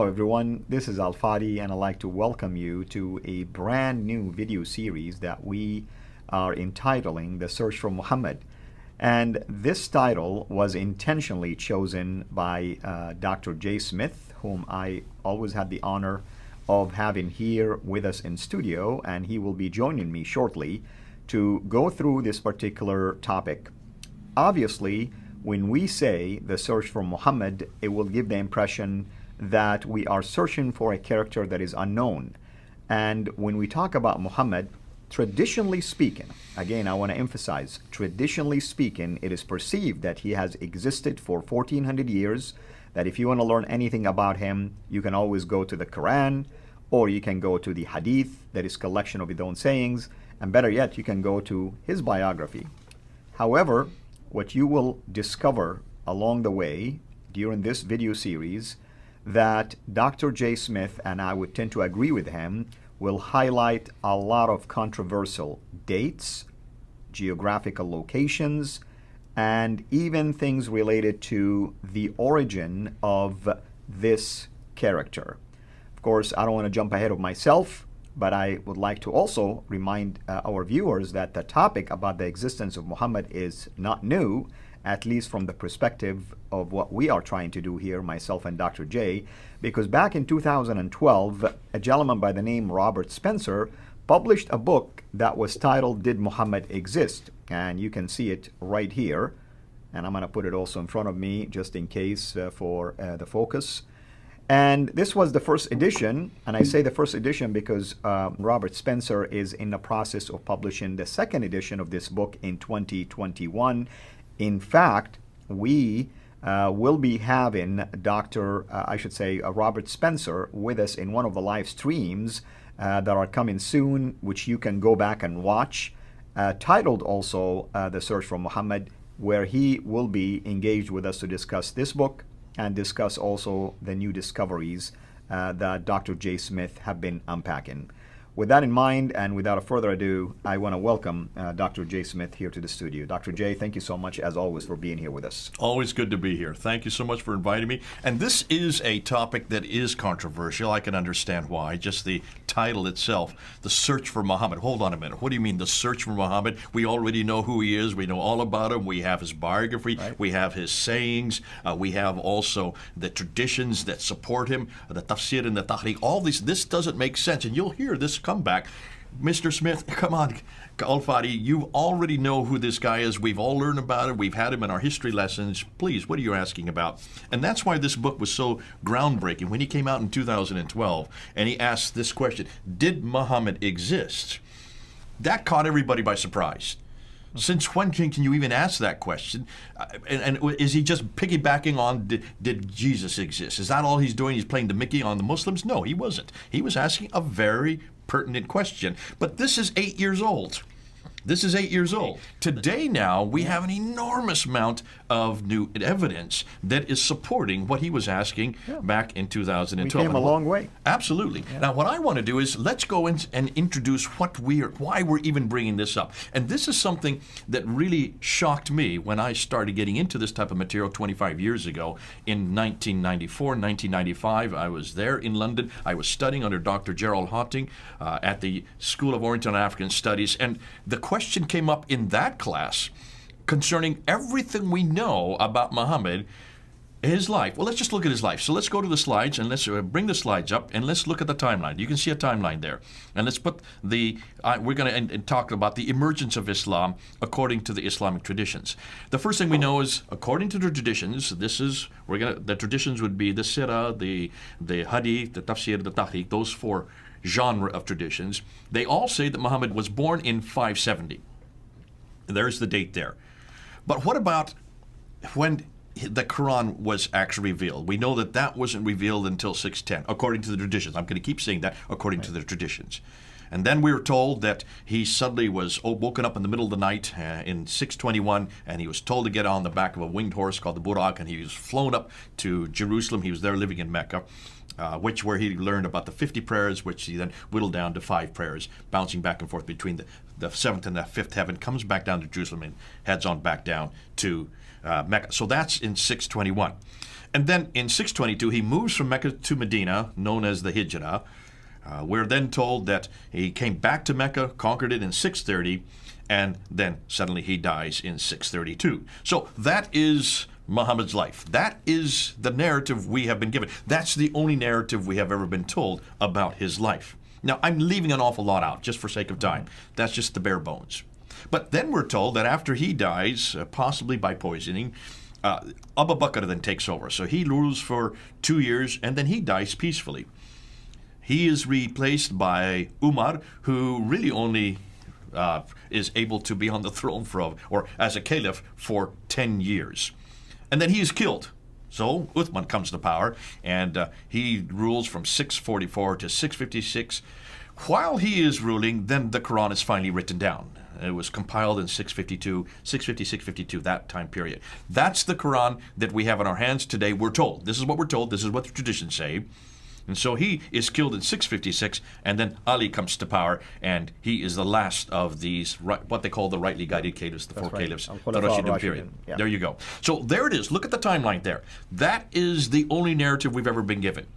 Hello everyone, this is Al Fadi and I'd like to welcome you to a brand new video series that we are entitling The Search for Muhammad. And this title was intentionally chosen by Dr. Jay Smith, whom I always had the honor of having here with us in studio, and he will be joining me shortly to go through this particular topic. Obviously, when we say The Search for Muhammad, it will give the impression that we are searching for a character that is unknown. And when we talk about Muhammad, traditionally speaking, again, I want to emphasize, traditionally speaking, it is perceived that he has existed for 1400 years, that if you want to learn anything about him, you can always go to the Quran, or you can go to the Hadith, that is collection of his own sayings, and better yet, you can go to his biography. However, what you will discover along the way during this video series that Dr. Jay Smith, and I would tend to agree with him, will highlight a lot of controversial dates, geographical locations, and even things related to the origin of this character. Of course, I don't want to jump ahead of myself, but I would like to also remind our viewers that the topic about the existence of Muhammad is not new, at least from the perspective of what we are trying to do here, myself and Dr. J, because back in 2012, a gentleman by the name Robert Spencer published a book that was titled, Did Muhammad Exist? And you can see it right here. And I'm going to put it also in front of me just in case for the focus. And this was the first edition, and I say the first edition because Robert Spencer is in the process of publishing the second edition of this book in 2021. In fact, we will be having Robert Spencer with us in one of the live streams that are coming soon, which you can go back and watch, titled also The Search for Muhammad, where he will be engaged with us to discuss this book and discuss also the new discoveries that Dr. Jay Smith have been unpacking. With that in mind, and without further ado, I want to welcome Dr. Jay Smith here to the studio. Dr. Jay, thank you so much, as always, for being here with us. Always good to be here. Thank you so much for inviting me. And this is a topic that is controversial. I can understand why. Just the title itself, The Search for Muhammad. Hold on a minute. What do you mean, The Search for Muhammad? We already know who he is. We know all about him. We have his biography. Right. We have his sayings. We have also the traditions that support him, the tafsir and the tahriq. All this doesn't make sense. And you'll hear this come back. Mr. Smith, come on, Al Fadi, you already know who this guy is. We've all learned about it. We've had him in our history lessons. Please, what are you asking about? And that's why this book was so groundbreaking. When he came out in 2012 and he asked this question, did Muhammad exist? That caught everybody by surprise. Since when can you even ask that question? And is he just piggybacking on did Jesus exist? Is that all he's doing? He's playing the Mickey on the Muslims? No, he wasn't. He was asking a very pertinent question. But this is 8 years old. This is 8 years old. Today now, we have an enormous amount of new evidence that is supporting what he was asking back in 2012. We came a long way. Absolutely. Yeah. Now, what I want to do is let's go in and introduce why we're even bringing this up. And this is something that really shocked me when I started getting into this type of material 25 years ago. In 1994, 1995, I was there in London. I was studying under Dr. Gerald Hotting at the School of Oriental and African Studies. And the question came up in that class concerning everything we know about Muhammad, his life. Well, let's just look at his life. So let's go to the slides and let's bring the slides up and let's look at the timeline. You can see a timeline there. And let's put we're going to talk about the emergence of Islam according to the Islamic traditions. The first thing we know is, according to the traditions, the traditions would be the Sirah, the Hadith, the Tafsir, the Tahriq, those four genre of traditions. They all say that Muhammad was born in 570. There's the date there. But what about when the Quran was actually revealed? We know that wasn't revealed until 610, according to the traditions. I'm going to keep saying that, according to the traditions. And then we were told that he suddenly was woken up in the middle of the night in 621, and he was told to get on the back of a winged horse called the Buraq, and he was flown up to Jerusalem. He was there living in Mecca. Where he learned about the 50 prayers, which he then whittled down to 5 prayers, bouncing back and forth between the 7th and the 5th heaven, comes back down to Jerusalem and heads on back down to Mecca. So that's in 621. And then in 622, he moves from Mecca to Medina, known as the Hijrah. We're then told that he came back to Mecca, conquered it in 630, and then suddenly he dies in 632. So that is Muhammad's life. That is the narrative we have been given. That's the only narrative we have ever been told about his life. Now, I'm leaving an awful lot out just for sake of time. That's just the bare bones. But then we're told that after he dies, possibly by poisoning, Abu Bakr then takes over. So he rules for 2 years, and then he dies peacefully. He is replaced by Umar, who really only is able to be on the throne or as a caliph for 10 years. And then he is killed. So Uthman comes to power, and he rules from 644 to 656. While he is ruling, then the Quran is finally written down. It was compiled in 652, 650, 652, that time period. That's the Quran that we have in our hands today, we're told. This is what we're told. This is what the traditions say. And so he is killed in 656, and then Ali comes to power, and he is the last of these, what they call the rightly guided caliphs, the four caliphs, the Rashidun period. Yeah. There you go. So there it is. Look at the timeline there. That is the only narrative we've ever been given.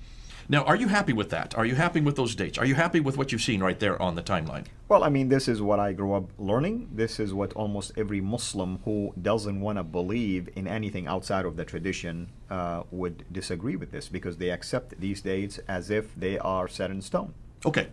Now, are you happy with that? Are you happy with those dates? Are you happy with what you've seen right there on the timeline? Well, I mean, this is what I grew up learning. This is what almost every Muslim who doesn't want to believe in anything outside of the tradition would disagree with this, because they accept these dates as if they are set in stone. Okay.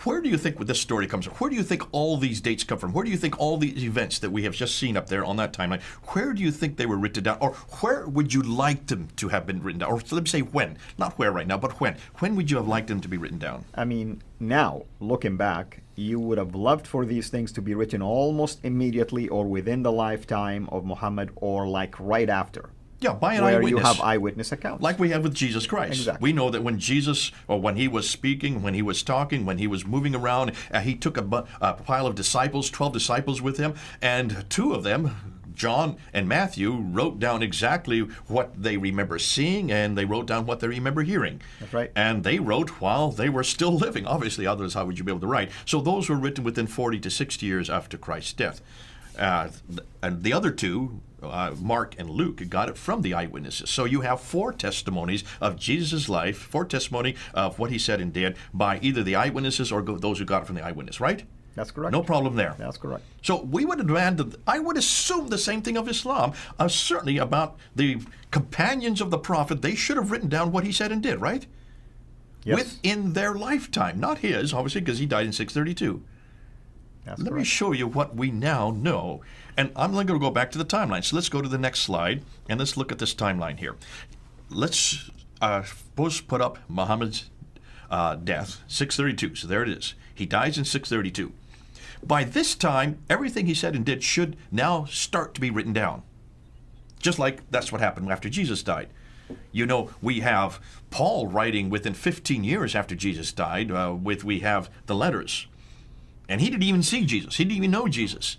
Where do you think this story comes from? Where do you think all these dates come from? Where do you think all these events that we have just seen up there on that timeline, where do you think they were written down? Or where would you like them to have been written down? Or let me say when. Not where right now, but when. When would you have liked them to be written down? I mean, now, looking back, you would have loved for these things to be written almost immediately or within the lifetime of Muhammad, or like right after. Yeah, by an where eyewitness. You have eyewitness accounts. Like we have with Jesus Christ. Exactly. We know that when Jesus, or when he was speaking, when he was talking, when he was moving around, he took a pile of disciples, 12 disciples with him, and 2 of them, John and Matthew, wrote down exactly what they remember seeing, and they wrote down what they remember hearing. That's right. And they wrote while they were still living. Obviously, otherwise how would you be able to write? So those were written within 40 to 60 years after Christ's death. And the other 2, Mark and Luke, got it from the eyewitnesses. So you have 4 testimonies of Jesus' life, 4 testimony of what he said and did by either the eyewitnesses or those who got it from the eyewitness, right? That's correct. No problem there. That's correct. So we would demand, I would assume the same thing of Islam, certainly about the companions of the Prophet. They should have written down what he said and did, right? Yes. Within their lifetime, not his, obviously, because he died in 632. Let me show you what we now know. And I'm going to go back to the timeline. So let's go to the next slide, and let's look at this timeline here. Let's put up Muhammad's death, 632. So there it is. He dies in 632. By this time, everything he said and did should now start to be written down. Just like that's what happened after Jesus died. You know, we have Paul writing within 15 years after Jesus died, we have the letters. And he didn't even see Jesus. He didn't even know Jesus.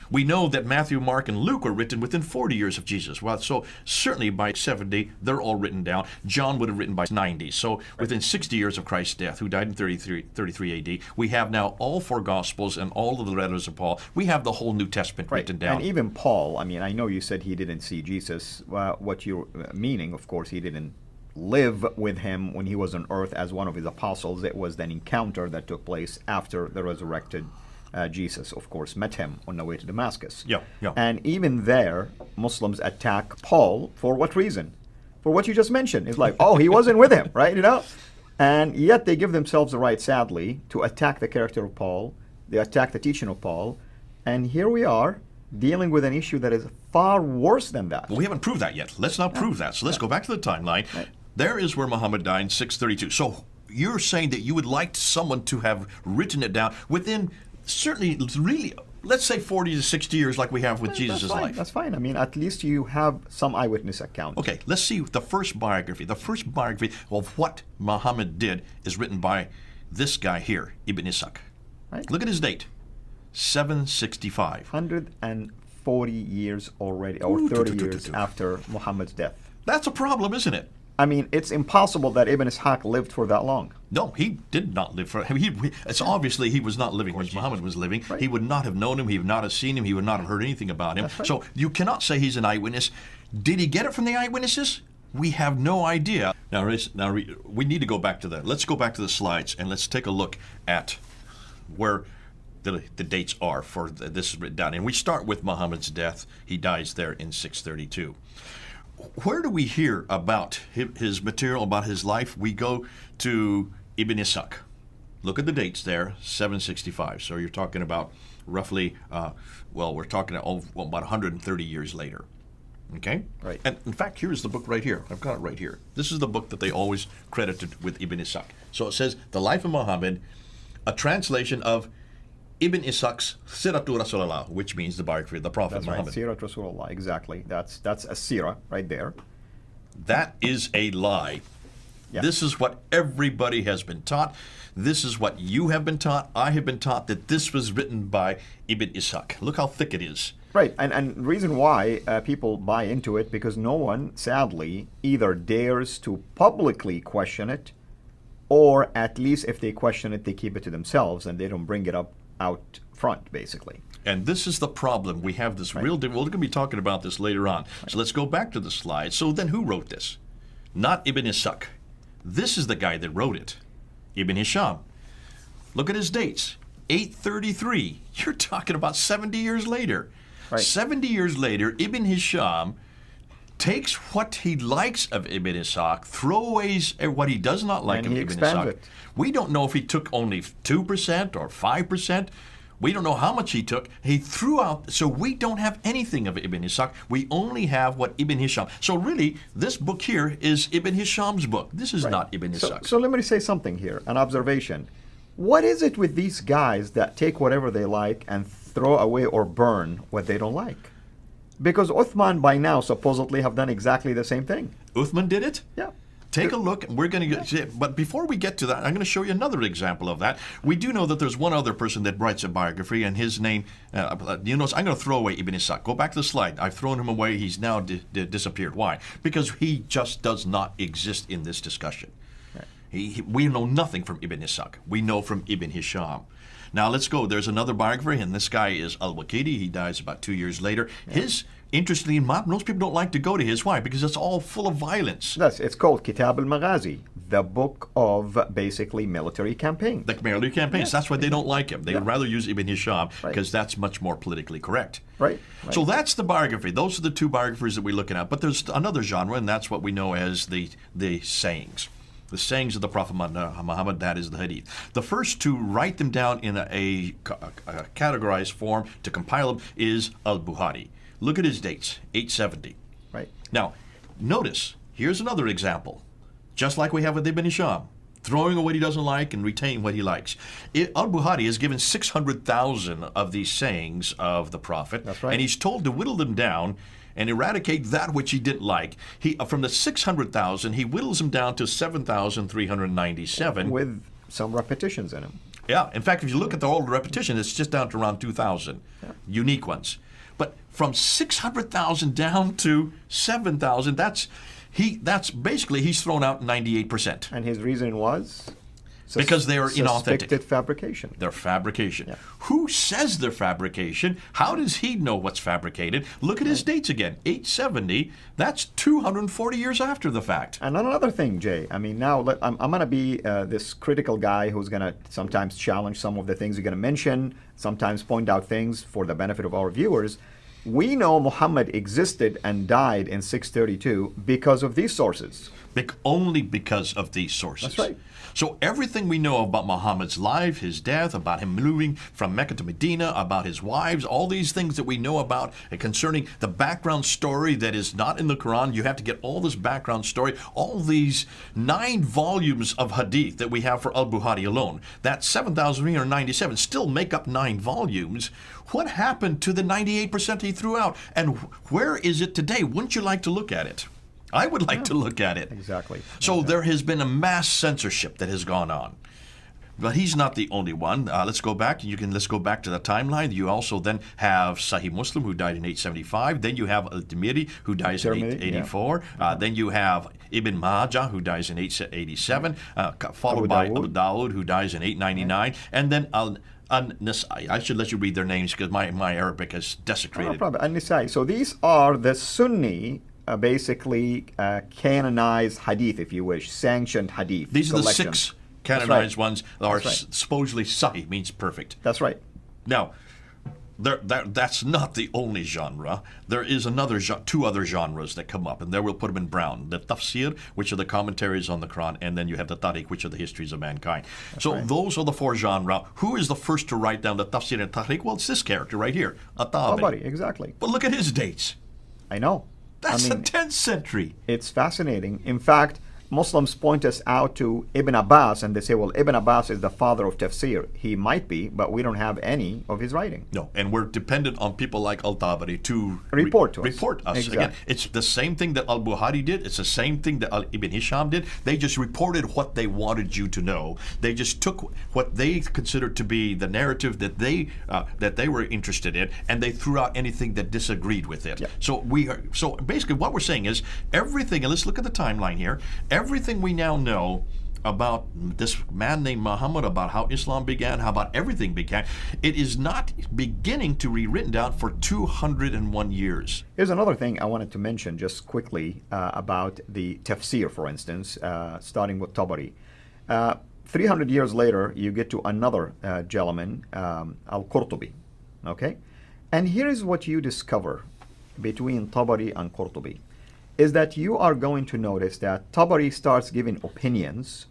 We know that Matthew, Mark, and Luke were written within 40 years of Jesus. Well, so certainly by 70, they're all written down. John would have written by 90. So within 60 years of Christ's death, who died in 33 AD, we have now all 4 Gospels and all of the letters of Paul. We have the whole New Testament written down. And even Paul, I mean, I know you said he didn't see Jesus. What you're meaning, of course, he didn't live with him when he was on earth as one of his apostles. It was an encounter that took place after the resurrected Jesus, of course, met him on the way to Damascus. Yeah. And even there, Muslims attack Paul for what reason? For what you just mentioned. It's like, oh, he wasn't with him, right? You know? And yet they give themselves the right, sadly, to attack the character of Paul. They attack the teaching of Paul. And here we are, dealing with an issue that is far worse than that. Well, we haven't proved that yet. Let's not prove that. So let's go back to the timeline. Right. There is where Muhammad died in 632. So you're saying that you would like someone to have written it down within certainly, really, let's say 40 to 60 years like we have with Jesus' life. That's fine. I mean, at least you have some eyewitness account. Okay, let's see the first biography. The first biography of what Muhammad did is written by this guy here, Ibn Ishaq. Right. Look at his date, 765. 140 years already, or 30 years after Muhammad's death. That's a problem, isn't it? I mean, it's impossible that Ibn Ishaq lived for that long. No, he did not live for. It's obviously he was not living as Muhammad was living. Right. He would not have known him. He would not have seen him. He would not have heard anything about him. Right. So you cannot say he's an eyewitness. Did he get it from the eyewitnesses? We have no idea. Now we need to go back to that. Let's go back to the slides and let's take a look at where the dates are for this is written down. And we start with Muhammad's death. He dies there in 632. Where do we hear about his material, about his life? We go to Ibn Ishaq. Look at the dates there, 765. So you're talking about roughly, we're talking about 130 years later. Okay? Right. And in fact, here's the book right here. I've got it right here. This is the book that they always credited with Ibn Ishaq. So it says, The Life of Muhammad, a translation of Ibn Ishaq's Siratul Rasulullah, which means the biography of the Prophet That's Muhammad. right, Sirat Rasulullah, exactly. That's a sirah right there. That is a lie. Yeah. This is what everybody has been taught. This is what you have been taught. I have been taught that this was written by Ibn Ishaq. Look how thick it is. Right, and the reason why people buy into it, because no one, sadly, either dares to publicly question it, or at least if they question it, they keep it to themselves and they don't bring it up out front, basically. And this is the problem. We have this real. We're going to be talking about this later on. So let's go back to the slide. So then who wrote this? Not Ibn Ishaq. This is the guy that wrote it, Ibn Hisham. Look at his dates. 833. You're talking about 70 years later. Right. 70 years later, Ibn Hisham takes what he likes of Ibn Ishaq, throwaways what he does not like And of he Ibn expands Ishaq. it. We don't know if he took only 2% or 5%. We don't know how much he took. He threw out, so we don't have anything of Ibn Ishaq. We only have what Ibn Hisham. So really, this book here is Ibn Hisham's book. This is not Ibn Ishaq. So let me say something here, an observation. What is it with these guys that take whatever they like and throw away or burn what they don't like? Because Uthman by now supposedly have done exactly the same thing. Uthman did it? Yeah. Take a look. We're going to get, but before we get to that, I'm going to show you another example of that. We do know that there's one other person that writes a biography, and his name, I'm going to throw away Ibn Ishaq. Go back to the slide. I've thrown him away. He's now disappeared. Why? Because he just does not exist in this discussion. Right. We know nothing from Ibn Ishaq. We know from Ibn Hisham. Now let's go. There's another biography, and this guy is Al-Waqidi. He dies about 2 years later. Yeah. His, interestingly, most people don't like to go to his. Why? Because it's all full of violence. It's called Kitab al-Maghazi, the book of basically military campaigns. The military campaigns. That's why they don't like him. They would rather use Ibn Hisham because that's much more politically correct. Right. So that's the biography. Those are the two biographies that we're looking at. But there's another genre, and that's what we know as the sayings. The sayings of the Prophet Muhammad, that is the hadith. The first to write them down in a categorized form, to compile them, is Al-Bukhari. Look at his dates, 870. Right. Now, notice, here's another example. Just like we have with Ibn Hisham, throwing away what he doesn't like and retaining what he likes. Al-Bukhari has given 600,000 of these sayings of the Prophet. That's right. And he's told to whittle them down and eradicate that which he didn't like. From the 600,000, he whittles them down to 7,397. With some repetitions in them. Yeah. In fact, if you look at the old repetition, it's just down to around 2,000 unique ones. But from 600,000 down to 7,000, that's basically he's thrown out 98%. And his reason was? Because they are inauthentic. Suspected fabrication. They're fabrication. Yeah. Who says they're fabrication? How does he know what's fabricated? Look at his dates again. 870, that's 240 years after the fact. And another thing, Jay, I mean, now I'm going to be this critical guy who's going to sometimes challenge some of the things you're going to mention, sometimes point out things for the benefit of our viewers. We know Muhammad existed and died in 632 because of these sources. Only because of these sources. That's right. So everything we know about Muhammad's life, his death, about him moving from Mecca to Medina, about his wives, all these things that we know about concerning the background story that is not in the Quran, you have to get all this background story, all these 9 volumes of hadith that we have for Al-Bukhari alone. That 7,397 still make up 9 volumes. What happened to the 98% he threw out? And where is it today? Wouldn't you like to look at it? I would like to look at it. Exactly. So there has been a mass censorship that has gone on. But he's not the only one. Let's go back. Let's go back to the timeline. You also then have Sahih Muslim, who died in 875. Then you have Al-Tirmidhi, who dies in 884. Then you have Ibn Majah, who dies in 887, followed by Abu Dawud, who dies in 899, and then An-Nasai. I should let you read their names because my Arabic is desecrated. No problem. An-Nasai. So these are the Sunni, basically canonized hadith, if you wish, sanctioned hadith. These are the 6 canonized ones that are right. supposedly Sahih, means perfect. That's right. Now, that's not the only genre. There is two other genres that come up, and there we'll put them in brown. The tafsir, which are the commentaries on the Quran, and then you have the tariq, which are the histories of mankind. Those are the 4 genres. Who is the first to write down the tafsir and tariq? Well, it's this character right here, At-Tabari. Tabari, exactly. But look at his dates. I know. That's the 10th century. It's fascinating. In fact, Muslims point us out to Ibn Abbas, and they say, well, Ibn Abbas is the father of tafsir. He might be, but we don't have any of his writing. No, and we're dependent on people like Al-Tabari to report us. Exactly. Again, it's the same thing that Al-Bukhari did. It's the same thing that Ibn Hisham did. They just reported what they wanted you to know. They just took what they considered to be the narrative that they were interested in, and they threw out anything that disagreed with it. Yeah. So basically what we're saying is everything, and let's look at the timeline here, everything we now know about this man named Muhammad, about how Islam began, how about everything began, it is not beginning to be written down for 201 years. Here's another thing I wanted to mention just quickly about the tafsir, for instance, starting with Tabari. 300 years later, you get to another gentleman, Al-Qurtubi, okay? And here is what you discover between Tabari and Qurtubi, is that you are going to notice that Tabari starts giving opinions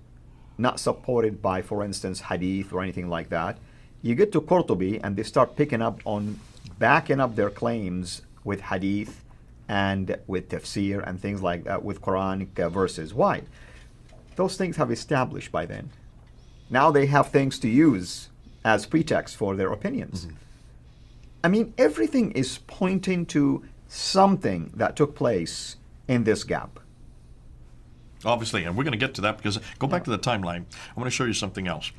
not supported by, for instance, hadith or anything like that. You get to Qurtubi and they start backing up their claims with hadith and with tafsir and things like that, with Quranic verses. Why? Those things have established by then. Now they have things to use as pretext for their opinions. Mm-hmm. I mean, everything is pointing to something that took place in this gap. Obviously, and we're going to get to that because go back to the timeline. I want to show you something else.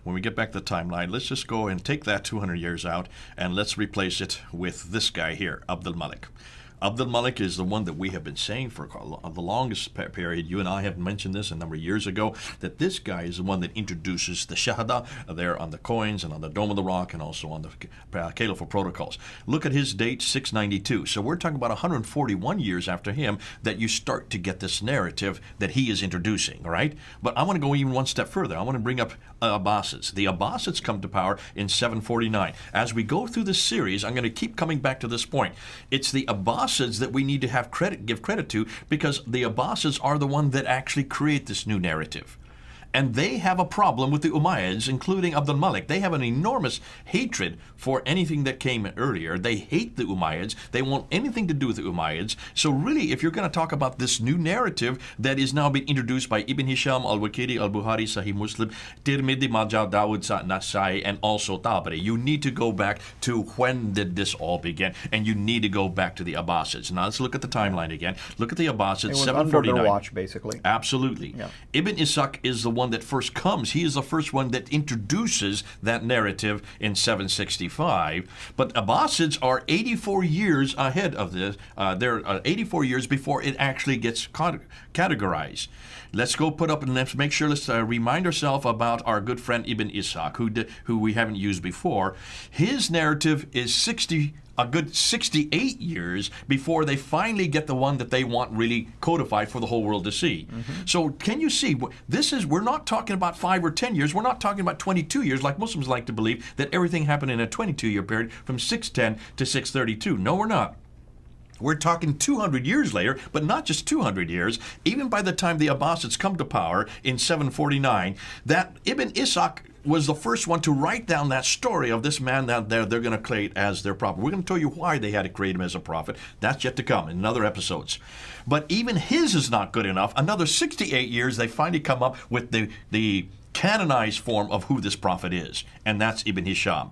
When we get back to the timeline, let's just go and take that 200 years out and let's replace it with this guy here, Abdul Malik. Abdul Malik is the one that we have been saying for the longest period. You and I have mentioned this a number of years ago, that this guy is the one that introduces the Shahada there on the coins and on the Dome of the Rock and also on the Caliphal Protocols. Look at his date, 692. So we're talking about 141 years after him that you start to get this narrative that he is introducing, all right? But I want to go even one step further. I want to bring up Abbasids. The Abbasids come to power in 749. As we go through this series, I'm going to keep coming back to this point. It's the Abbasids that we need to give credit to, because the Abbasids are the one that actually create this new narrative. And they have a problem with the Umayyads, including Abdul Malik. They have an enormous hatred for anything that came earlier. They hate the Umayyads. They want anything to do with the Umayyads. So really, if you're going to talk about this new narrative that is now being introduced by Ibn Hisham, Al-Waqidi, Al-Bukhari, Sahih Muslim, Tirmidhi, Majah, Dawud, Nasai, and also Tabari, you need to go back to when did this all begin, and you need to go back to the Abbasids. Now let's look at the timeline again. Look at the Abbasids, it was 749. under their watch, basically. Absolutely. Yeah. Ibn Ishaq is the one that first comes. He is the first one that introduces that narrative in 765. But Abbasids are 84 years ahead of this. They're 84 years before it actually gets categorized. Let's go put up and let's make sure, let's remind ourselves about our good friend Ibn Ishaq, who we haven't used before. His narrative is a good 68 years before they finally get the one that they want really codified for the whole world to see. Mm-hmm. So can you see, we're not talking about 5 or 10 years, we're not talking about 22 years like Muslims like to believe, that everything happened in a 22-year period from 610 to 632. No, we're not. We're talking 200 years later, but not just 200 years. Even by the time the Abbasids come to power in 749, that Ibn Ishaq was the first one to write down that story of this man that they're going to create as their prophet. We're going to tell you why they had to create him as a prophet. That's yet to come in other episodes. But even his is not good enough. Another 68 years, they finally come up with the canonized form of who this prophet is, and that's Ibn Hisham.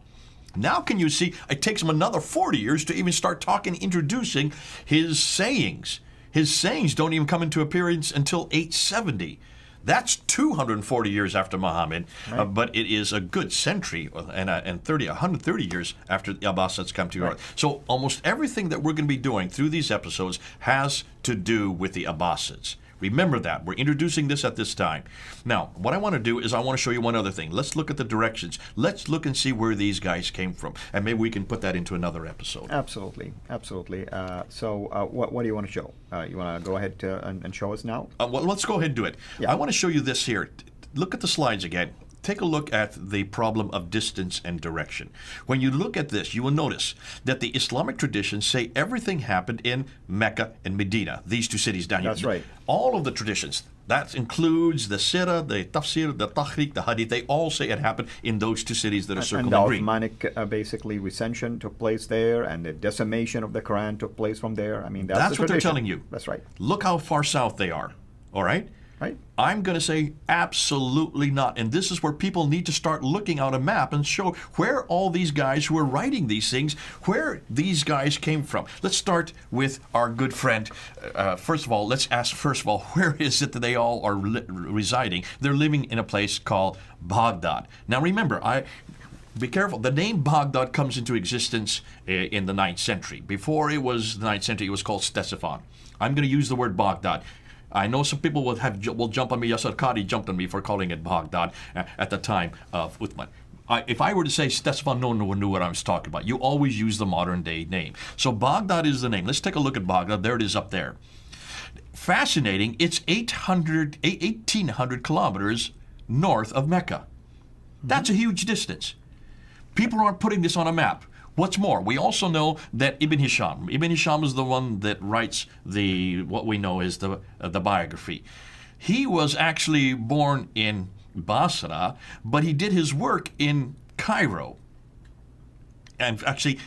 Now can you see, it takes him another 40 years to even start introducing his sayings. His sayings don't even come into appearance until 870. That's 240 years after Muhammad, Right. but it is a good century and 130 years after the Abbasids come to Europe. So almost everything that we're going to be doing through these episodes has to do with the Abbasids. Remember that. We're introducing this at this time. Now, what I want to do is I want to show you one other thing. Let's look at the directions. Let's look and see where these guys came from. And maybe we can put that into another episode. Absolutely, absolutely. What do you want to show? You want to go ahead and show us now? Well, let's go ahead and do it. Yeah. I want to show you this here. Look at the slides again. Take a look at the problem of distance and direction. When you look at this, you will notice that the Islamic traditions say everything happened in Mecca and Medina, these two cities down here. That's right. All of the traditions, that includes the Sirah, the Tafsir, the Tahriq, the Hadith, they all say it happened in those two cities that are circled And in the green. Ottomanic basically recension took place there, and the decimation of the Quran took place from there. I mean, that's That's the what they're tradition. telling you. That's right. Look how far south they are. All right? Right. I'm going to say absolutely not. And this is where people need to start looking at a map and show where all these guys who are writing these things, where these guys came from. Let's start with our good friend. First of all, let's ask, where is it that they all are residing? They're living in a place called Baghdad. Now remember, be careful. The name Baghdad comes into existence in the 9th century. Before it was the 9th century, it was called Ctesiphon. I'm going to use the word Baghdad. I know some people will jump on me. Yasser Qadi jumped on me for calling it Baghdad at the time of Uthman. If I were to say Ctesiphon, no one knew what I was talking about. You always use the modern day name. So Baghdad is the name. Let's take a look at Baghdad. There it is up there. Fascinating. It's 1,800 kilometers north of Mecca. That's a huge distance. People aren't putting this on a map. What's more, we also know that Ibn Hisham is the one that writes what we know is the biography. He was actually born in Basra, but he did his work in Cairo. And actually,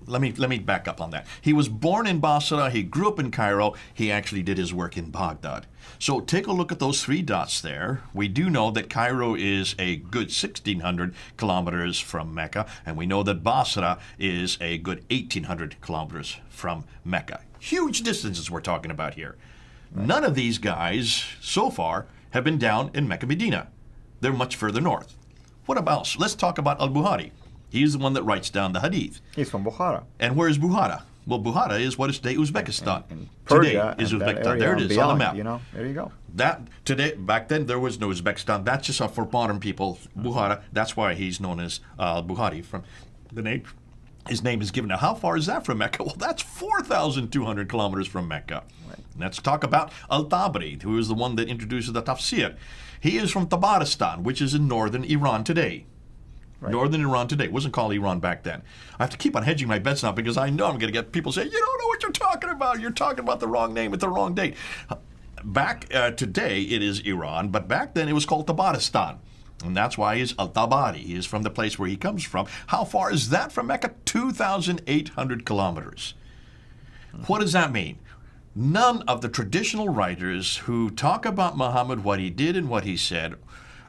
let me back up on that. He was born in Basra, he grew up in Cairo, he actually did his work in Baghdad. So take a look at those 3 dots there. We do know that Cairo is a good 1,600 kilometers from Mecca, and we know that Basra is a good 1,800 kilometers from Mecca. Huge distances we're talking about here. Right. None of these guys, so far, have been down in Mecca, Medina. They're much further north. What about, let's talk about Al-Bukhari. He's the one that writes down the Hadith. He's from Bukhara. And where is Bukhara? Well, Bukhara is what is today Uzbekistan. And today Persia is and that Uzbekistan. area There it and is on the beyond, map. There you go. Back then there was no Uzbekistan. That's just for modern people. Bukhara. That's why he's known as Bukhari from the name. His name is given. Now, how far is that from Mecca? Well, that's 4,200 kilometers from Mecca. Right. Let's talk about Al-Tabari, who is the one that introduces the tafsir. He is from Tabaristan, which is in northern Iran today. Right. Northern Iran today. It wasn't called Iran back then. I have to keep on hedging my bets now because I know I'm going to get people saying, you don't know what you're talking about. You're talking about the wrong name at the wrong date. Back today, it is Iran, but back then it was called Tabaristan. And that's why he's Al-Tabari. He is from the place where he comes from. How far is that from Mecca? 2,800 kilometers. What does that mean? None of the traditional writers who talk about Muhammad, what he did and what he said,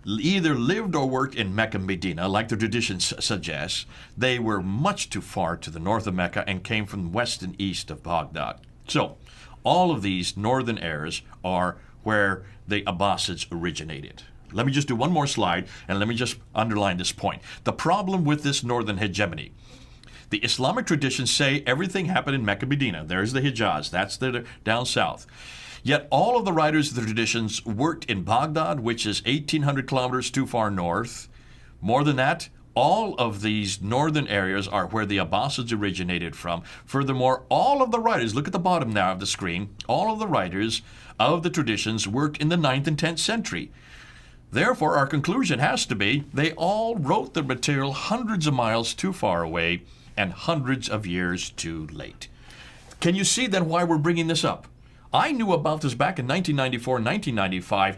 either lived or worked in Mecca and Medina, like the traditions suggest. They were much too far to the north of Mecca and came from west and east of Baghdad. So, all of these northern areas are where the Abbasids originated. Let me just do one more slide, and let me just underline this point. The problem with this northern hegemony, the Islamic traditions say everything happened in Mecca, Medina. There's the Hijaz. That's the down south. Yet all of the writers of the traditions worked in Baghdad, which is 1,800 kilometers too far north. More than that, all of these northern areas are where the Abbasids originated from. Furthermore, all of the writers, look at the bottom now of the screen, all of the writers of the traditions worked in the 9th and 10th century. Therefore, our conclusion has to be they all wrote their material hundreds of miles too far away and hundreds of years too late. Can you see then why we're bringing this up? I knew about this back in 1994, 1995.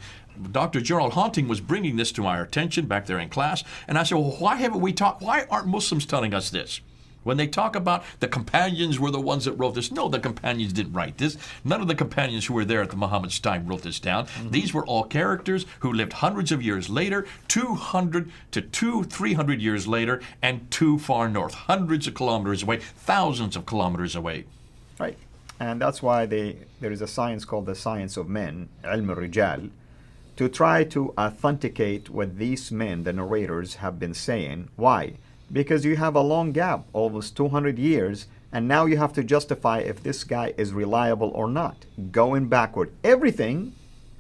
Dr. Gerald Haunting was bringing this to our attention back there in class, and I said, well, why aren't Muslims telling us this? When they talk about the companions were the ones that wrote this, no, the companions didn't write this. None of the companions who were there at the Muhammad's time wrote this down. Mm-hmm. These were all characters who lived hundreds of years later, 200 to 300 years later, and too far north, hundreds of kilometers away, thousands of kilometers away. Right. And that's why there is a science called the science of men, ilm al-rijal, to try to authenticate what these men, the narrators, have been saying. Why? Because you have a long gap, almost 200 years, and now you have to justify if this guy is reliable or not. Going backward. Everything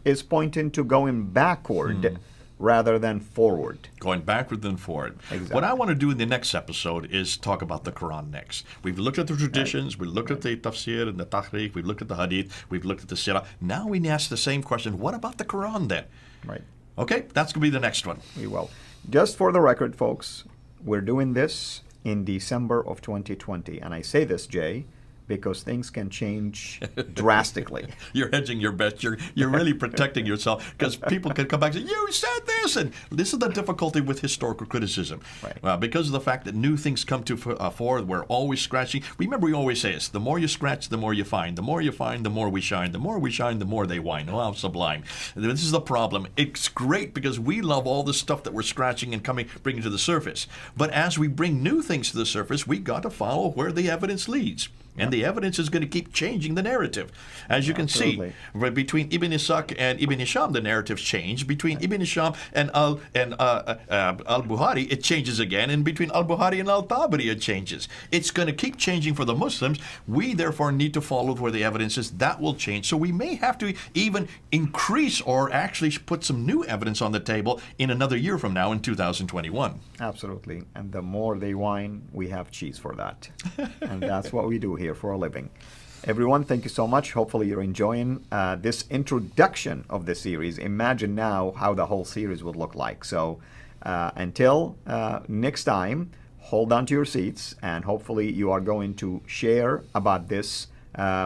is pointing to going backward rather than forward. Going backward than forward. Exactly. What I want to do in the next episode is talk about the Quran next. We've looked at the traditions, we've looked at the tafsir and the tahrikh, we've looked at the hadith, we've looked at the sirah. Now we ask the same question, what about the Quran then? Right. Okay, that's going to be the next one. We will. Just for the record, folks, we're doing this in December of 2020. And I say this, Jay, because things can change drastically. You're hedging your bets. You're really protecting yourself because people can come back and say, you said this. And this is the difficulty with historical criticism. Right. Because of the fact that new things come to fore, we're always scratching. Remember, we always say this, the more you scratch, the more you find. The more you find, the more we shine. The more we shine, the more they whine. Oh, how sublime. This is the problem. It's great because we love all the stuff that we're scratching and bringing to the surface. But as we bring new things to the surface, we got to follow where the evidence leads. And the evidence is going to keep changing the narrative. As you can see, between Ibn Ishaq and Ibn Hisham, the narratives change. Between Ibn Hisham and Al-Bukhari, it changes again. And between Al-Bukhari and Al-Tabari, it changes. It's going to keep changing for the Muslims. We, therefore, need to follow where the evidence is. That will change. So we may have to even increase or actually put some new evidence on the table in another year from now in 2021. Absolutely. And the more they whine, we have cheese for that. And that's what we do here for a living. Everyone, thank you so much. Hopefully you're enjoying this introduction of the series. Imagine now how the whole series would look like. So until next time, hold on to your seats, and hopefully you are going to share about this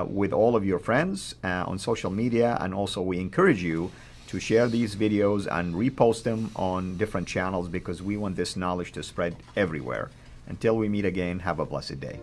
with all of your friends on social media. And also we encourage you to share these videos and repost them on different channels because we want this knowledge to spread everywhere. Until we meet again, have a blessed day.